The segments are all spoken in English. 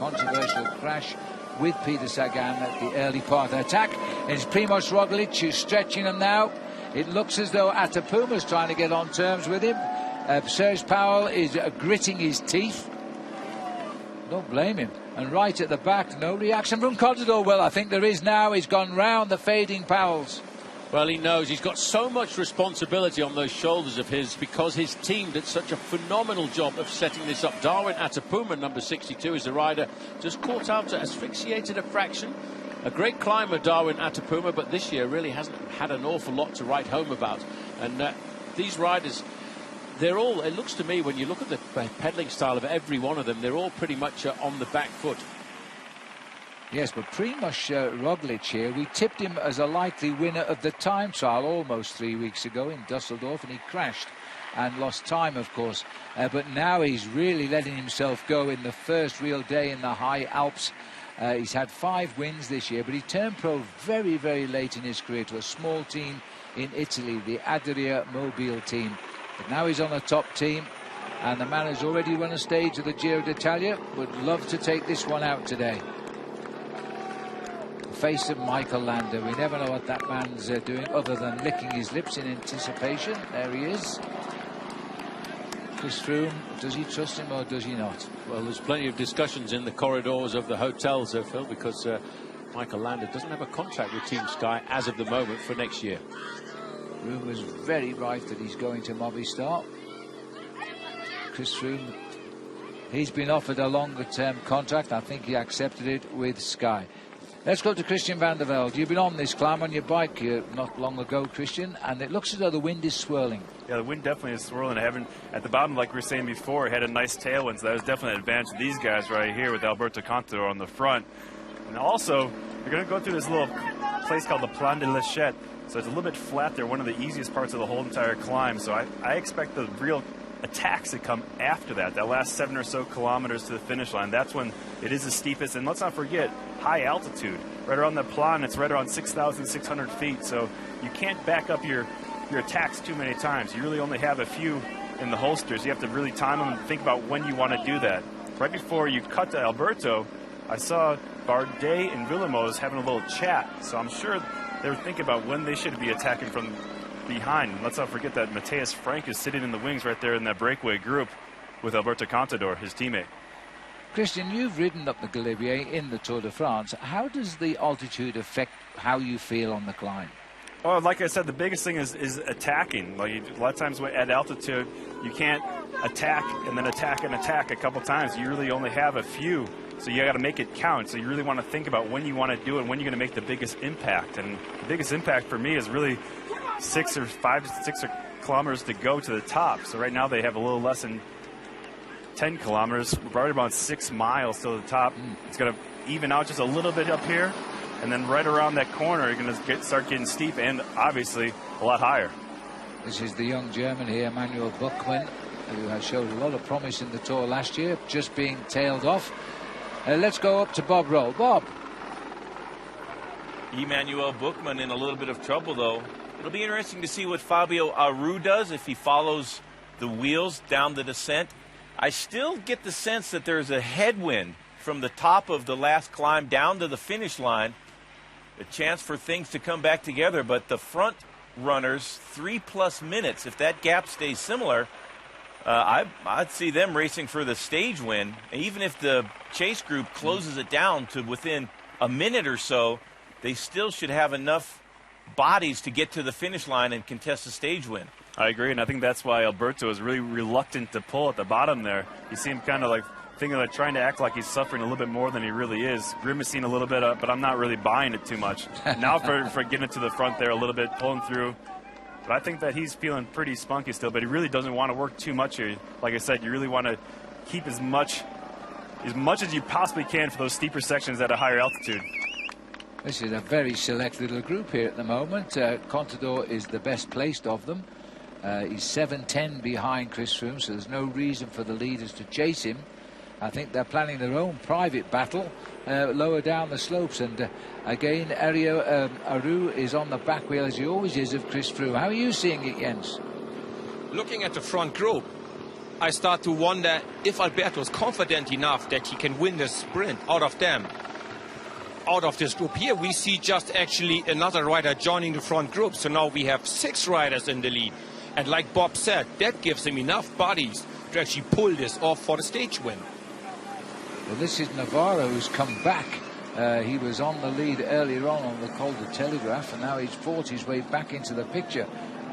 controversial crash with Peter Sagan at the early part of the attack. It's Primoz Roglic who's stretching him now. It looks as though Atapuma's trying to get on terms with him. Serge Powell is gritting his teeth. Don't blame him. And right at the back, no reaction from Contador. Well, I think there is now. He's gone round the fading Powells. Well, he knows he's got so much responsibility on those shoulders of his because his team did such a phenomenal job of setting this up. Darwin Atapuma, number 62, is the rider. Just caught out to asphyxiated a fraction. A great climber, Darwin Atapuma, but this year really hasn't had an awful lot to write home about. And these riders, they're all, it looks to me, when you look at the pedaling style of every one of them, they're all pretty much on the back foot. Yes, but Primoz Roglic here, we tipped him as a likely winner of the time trial almost 3 weeks ago in Dusseldorf, and he crashed and lost time, of course. But now he's really letting himself go in the first real day in the high Alps. He's had 5 wins this year, but he turned pro very, very late in his career to a small team in Italy, the Adria Mobile team. But now he's on a top team, and the man has already won a stage of the Giro d'Italia. Would love to take this one out today. Face of Michael Landa. We never know what that man's doing other than licking his lips in anticipation. There he is. Chris Froome, does he trust him or does he not? Well, there's plenty of discussions in the corridors of the hotels, Phil, because Michael Landa doesn't have a contract with Team Sky as of the moment for next year. Rumours very right that he's going to Movistar. Chris Froome, he's been offered a longer-term contract. I think he accepted it with Sky. Let's go to Christian van der Velde. You've been on this climb on your bike not long ago, Christian, and it looks as though the wind is swirling. Yeah, the wind definitely is swirling. I haven't, at the bottom, like we were saying before, had a nice tailwind, so that was definitely an advantage to these guys right here with Alberto Contador on the front. And also, you're going to go through this little place called the Plan de l'Echette, so it's a little bit flat there, one of the easiest parts of the whole entire climb. So I expect the real attacks that come after that last 7 or so kilometers to the finish line. That's when it is the steepest, and let's not forget, high altitude. Right around the Plan, it's right around 6,600 feet, so you can't back up your attacks too many times. You really only have a few in the holsters. You have to really time them and think about when you want to do that. Right before you cut to Alberto, I saw Bardet and Villemose having a little chat, so I'm sure they were thinking about when they should be attacking from behind. Let's not forget that Matthias Frank is sitting in the wings right there in that breakaway group with Alberto Contador, his teammate. Christian, you've ridden up the Galibier in the Tour de France. How does the altitude affect how you feel on the climb? Oh, like I said, the biggest thing is attacking. Like a lot of times at altitude, you can't attack and then attack and attack a couple times. You really only have a few, so you got to make it count. So you really want to think about when you want to do it, when you're going to make the biggest impact. And the biggest impact for me is really 5 to 6 kilometers to go to the top. So right now they have a little less than 10 kilometers, right about 6 miles to the top. It's going to even out just a little bit up here, and then right around that corner you're going to start getting steep and obviously a lot higher. This is the young German here, Manuel Buchmann, who has showed a lot of promise in the Tour last year, just being tailed off. Let's go up to Bob Roll. Bob. Emmanuel Buchmann in a little bit of trouble, though. It'll be interesting to see what Fabio Aru does if he follows the wheels down the descent. I still get the sense that there's a headwind from the top of the last climb down to the finish line. A chance for things to come back together, but the front runners, 3+ minutes, if that gap stays similar, I'd see them racing for the stage win. Even if the chase group closes it down to within a minute or so, they still should have enough bodies to get to the finish line and contest a stage win. I agree, and I think that's why Alberto is really reluctant to pull at the bottom there. You see him kind of like thinking like trying to act like he's suffering a little bit more than he really is, grimacing a little bit, but I'm not really buying it too much. Now for getting it to the front there a little bit, pulling through. But I think that he's feeling pretty spunky still, but he really doesn't want to work too much here. Like I said, you really want to keep as much as you possibly can for those steeper sections at a higher altitude. This is a very select little group here at the moment. Contador is the best placed of them. He's 7:10 behind Chris Froome, so there's no reason for the leaders to chase him. I think they're planning their own private battle lower down the slopes. And again, Aru is on the back wheel, as he always is, of Chris Froome. How are you seeing it, Jens? Looking at the front group, I start to wonder if Alberto is confident enough that he can win the sprint out of them. Out of this group here, we see just actually another rider joining the front group. So now we have 6 riders in the lead. And like Bob said, that gives him enough bodies to actually pull this off for the stage win. Well, this is Navarro who's come back. He was on the lead earlier on the Col de Telegraph, and now he's fought his way back into the picture.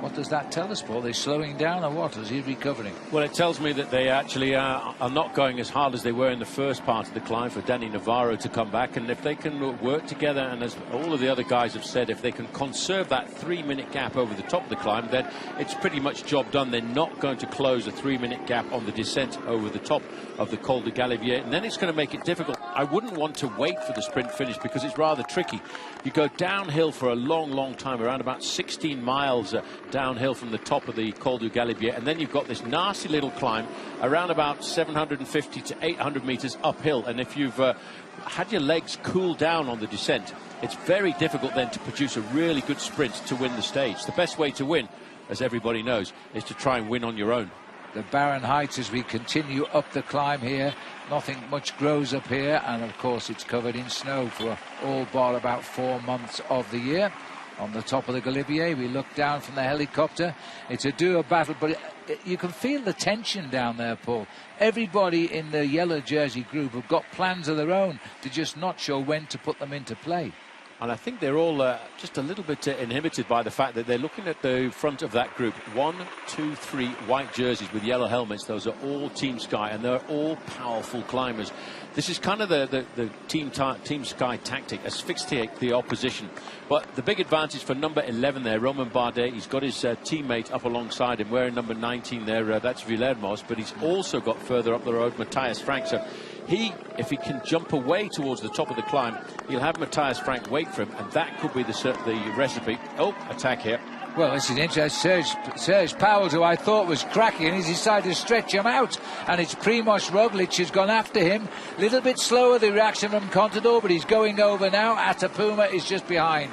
What does that tell us, Paul? They're slowing down or what? Is he recovering? Well, it tells me that they actually are not going as hard as they were in the first part of the climb for Danny Navarro to come back. And if they can work together, and as all of the other guys have said, if they can conserve that 3-minute gap over the top of the climb, then it's pretty much job done. They're not going to close a 3-minute gap on the descent over the top of the Col de Galibier, and then it's going to make it difficult. I wouldn't want to wait for the sprint finish because it's rather tricky. You go downhill for a long time, around about 16 miles downhill from the top of the Col du Galibier, and then you've got this nasty little climb around about 750 to 800 meters uphill. And if you've had your legs cool down on the descent, it's very difficult then to produce a really good sprint to win the stage. The best way to win, as everybody knows, is to try and win on your own. The barren heights as we continue up the climb here. Nothing much grows up here, and of course it's covered in snow for all but about 4 months of the year. On the top of the Galibier, we look down from the helicopter. It's a duo battle, but you can feel the tension down there, Paul. Everybody in the yellow jersey group have got plans of their own. They're just not sure when to put them into play. And I think they're all just a little bit inhibited by the fact that they're looking at the front of that group. 1, 2, 3 white jerseys with yellow helmets. Those are all Team Sky, and they're all powerful climbers. This is kind of the Team Sky tactic, asphyxiate the opposition. But the big advantage for number 11 there, Romain Bardet, he's got his teammate up alongside him, wearing number 19 there, that's Villermoz, but he's also got further up the road Matthias Frank. So if he can jump away towards the top of the climb, he'll have Matthias Frank wait for him, and that could be the recipe. Oh, attack here. Well, this is interesting. Serge Powell, who I thought was cracking, he's decided to stretch him out, and it's Primož Roglic who's gone after him. A little bit slower, the reaction from Contador, but he's going over now. Atapuma is just behind.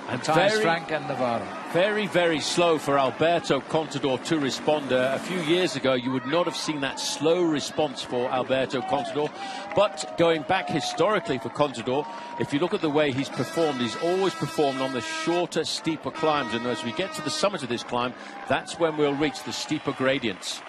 And Matthias Frank and Navarro. Very, very slow for Alberto Contador to respond. A few years ago, you would not have seen that slow response for Alberto Contador. But going back historically for Contador, if you look at the way he's performed, he's always performed on the shorter, steeper climbs. And as we get to the summit of this climb, that's when we'll reach the steeper gradients.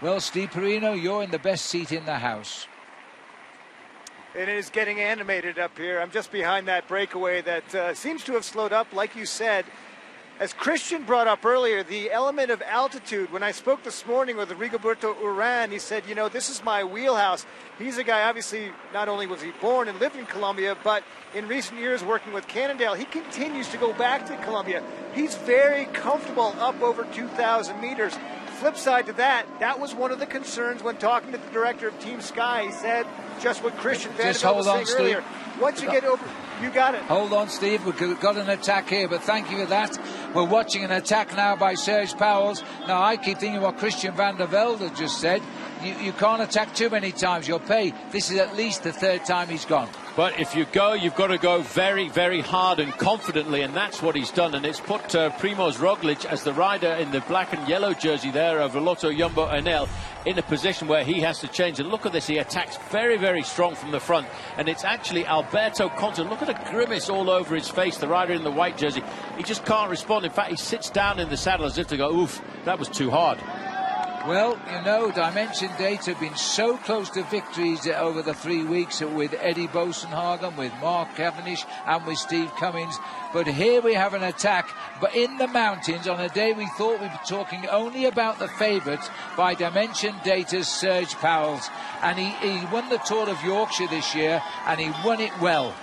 Well, Steve Perino, you're in the best seat in the house. It is getting animated up here. I'm just behind that breakaway that seems to have slowed up, like you said. As Christian brought up earlier, the element of altitude. When I spoke this morning with Rigoberto Urán, he said, you know, this is my wheelhouse. He's a guy, obviously, not only was he born and lived in Colombia, but in recent years working with Cannondale, he continues to go back to Colombia. He's very comfortable up over 2,000 meters. Flip side to that, that was one of the concerns when talking to the director of Team Sky. He said just what Christian Vanderbilt was saying earlier. Once you get over, you got it. Hold on, Steve. We've got an attack here, but thank you for that. We're watching an attack now by Serge Powell. Now, I keep thinking what Christian van der Velde just said. You can't attack too many times. You'll pay. This is at least the 3rd time he's gone. But if you go, you've got to go very, very hard and confidently, and that's what he's done. And it's put Primož Roglic as the rider in the black and yellow jersey there of Lotto Jumbo Enel in a position where he has to change. And look at this, he attacks very, very strong from the front. And it's actually Alberto Contador. Look at a grimace all over his face, the rider in the white jersey. He just can't respond. In fact, he sits down in the saddle as if to go, oof, that was too hard. Well, you know, Dimension Data have been so close to victories over the 3 weeks with Eddie Bosenhagen, with Mark Cavendish and with Steve Cummins. But here we have an attack, but in the mountains on a day we thought we'd be talking only about the favourites by Dimension Data's Serge Powell. And he won the Tour of Yorkshire this year, and he won it well.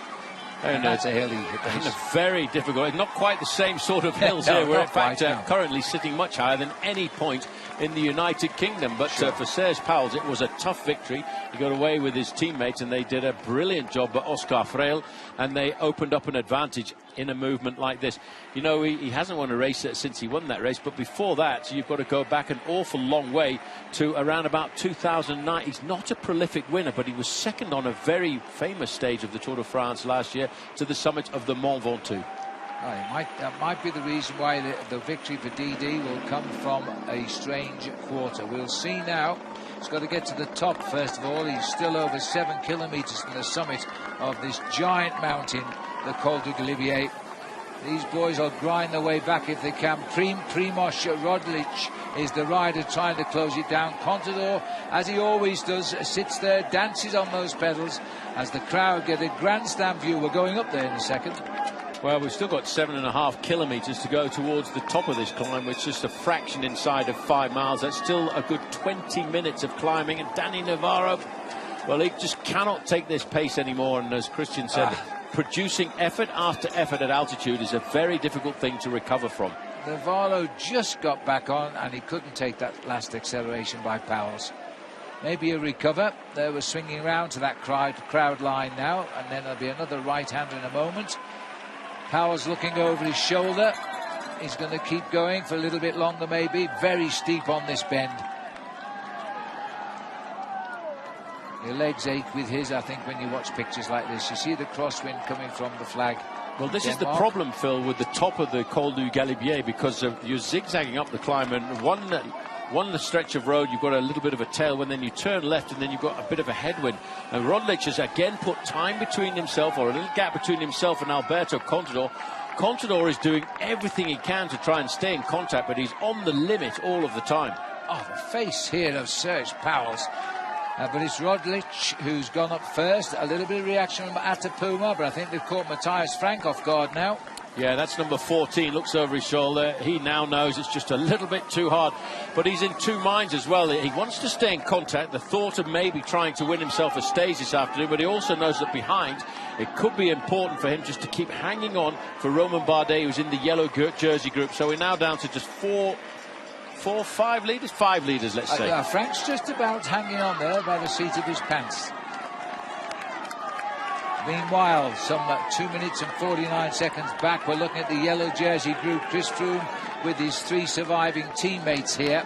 And that's a hilly and a very difficult, not quite the same sort of hills here. We're in fact currently sitting much higher than any point in the United Kingdom. But for Serge Powell, it was a tough victory. He got away with his teammates, and they did a brilliant job by Oscar Freire, and they opened up an advantage in a movement like this. You know, he hasn't won a race since he won that race, but before that, you've got to go back an awful long way to around about 2009. He's not a prolific winner, but he was second on a very famous stage of the Tour de France last year to the summit of the Mont Ventoux. Well, that might be the reason why the victory for DD will come from a strange quarter. We'll see now. He's got to get to the top first of all. He's still over 7 kilometers from the summit of this giant mountain, the Col du Galibier. These boys will grind their way back if they can. Primoz Roglic is the rider trying to close it down. Contador, as he always does, sits there, dances on those pedals as the crowd get a grandstand view. We're going up there in a second. Well, we've still got 7.5 kilometers to go towards the top of this climb, which is just a fraction inside of 5 miles. That's still a good 20 minutes of climbing. And Danny Navarro, well, he just cannot take this pace anymore. And as Christian said, producing effort after effort at altitude is a very difficult thing to recover from. Navarro just got back on, and he couldn't take that last acceleration by Powell's. Maybe he'll recover. They were swinging round to that crowd line now, and then there'll be another right-hander in a moment. Powell's looking over his shoulder. He's going to keep going for a little bit longer, maybe. Very steep on this bend. Your legs ache with his, I think, when you watch pictures like this. You see the crosswind coming from the flag. Well, this is the problem, Phil, with the top of the Col du Galibier, because you're zigzagging up the climb, and one stretch of road you've got a little bit of a tailwind, then you turn left and then you've got a bit of a headwind, and Roglic has again put time between himself, or a little gap between himself and Alberto Contador. Contador is doing everything he can to try and stay in contact, but he's on the limit all of the time. Oh, the face here of Serge Powell's. But it's Roglic who's gone up first. A little bit of reaction from Atapuma, but I think they've caught Matthias Frank off guard now. Yeah, that's number 14, looks over his shoulder. He now knows it's just a little bit too hard, but he's in two minds as well. He wants to stay in contact, the thought of maybe trying to win himself a stage this afternoon, but he also knows that behind it could be important for him just to keep hanging on for Romain Bardet, who's in the yellow jersey group. So we're now down to just 5 leaders, let's say. Frank's just about hanging on there by the seat of his pants. Meanwhile, some 2 minutes and 49 seconds back, we're looking at the yellow jersey group. Chris Froome with his 3 surviving teammates here.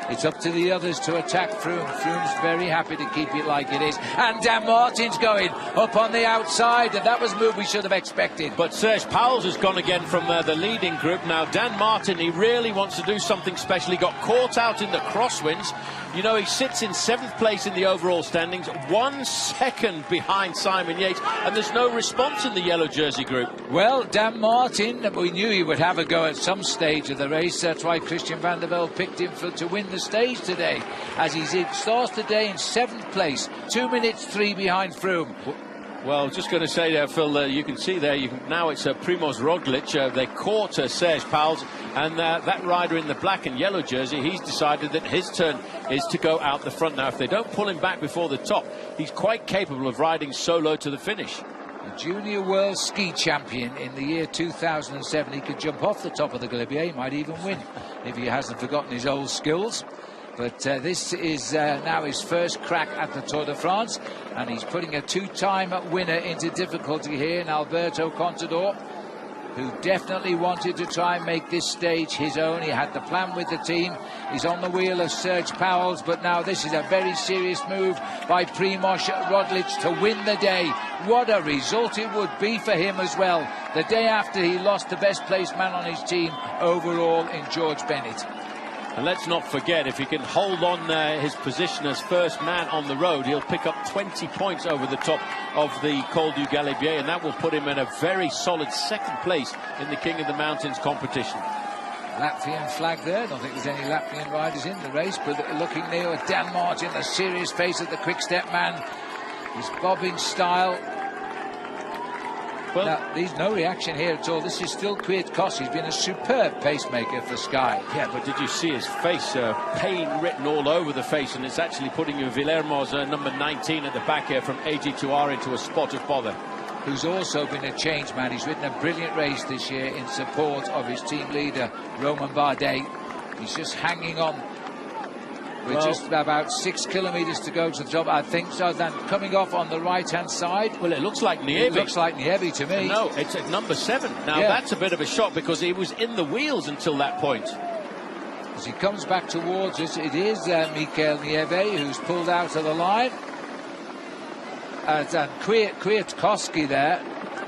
It's up to the others to attack Froome. Froome's very happy to keep it like it is. And Dan Martin's going up on the outside. And that was a move we should have expected. But Serge Powell's has gone again from the leading group. Now, Dan Martin, he really wants to do something special. He got caught out in the crosswinds. You know, he sits in 7th place in the overall standings, 1 second behind Simon Yates, and there's no response in the yellow jersey group. Well, Dan Martin, we knew he would have a go at some stage of the race. That's why Christian van der Velde picked him to win the stage today, as he starts today in 7th place, 2 minutes 3 behind Froome. Well, just going to say there, Phil, you can see there, now it's Primoz Roglic. They caught Serge Powell, and that rider in the black and yellow jersey, he's decided that his turn is to go out the front. Now, if they don't pull him back before the top, he's quite capable of riding solo to the finish. A junior world ski champion in the year 2007. He could jump off the top of the Galibier. He might even win if he hasn't forgotten his old skills. But this is now his first crack at the Tour de France, and he's putting a 2-time winner into difficulty here in Alberto Contador, who definitely wanted to try and make this stage his own. He had the plan with the team. He's on the wheel of Serge Powell's, but now this is a very serious move by Primoz Roglic to win the day. What a result it would be for him as well, the day after he lost the best placed man on his team overall in George Bennett. And let's not forget, if he can hold on his position as first man on the road, he'll pick up 20 points over the top of the Col du Galibier, and that will put him in a very solid 2nd place in the King of the Mountains competition. Latvian flag there. I don't think there's any Latvian riders in the race, but looking there at Dan Martin, the serious face of the quick-step man. His bobbing style. Well, now, there's no reaction here at all. This is still Kwiatkowski. He's been a superb pacemaker for Sky. Yeah, but did you see his face? Pain written all over the face, and it's actually putting Villermo's number 19 at the back here from AG2R into a spot of bother. Who's also been a change man. He's ridden a brilliant race this year in support of his team leader, Romain Bardet. He's just hanging on. We're just about 6 kilometres to go to the top, I think so. Then coming off on the right-hand side. Well, it looks like Nievi. It looks like Nievi to me. No, it's at number 7. Now, that's a bit of a shock because he was in the wheels until that point. As he comes back towards us, it is Mikel Nieve who's pulled out of the line. And Kwiatkowski there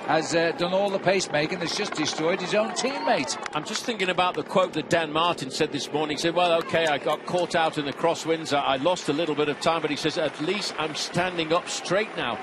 has done all the pacemaking, has just destroyed his own teammate. I'm just thinking about the quote that Dan Martin said this morning. He said, well, okay, I got caught out in the crosswinds. I lost a little bit of time, but he says, at least I'm standing up straight now.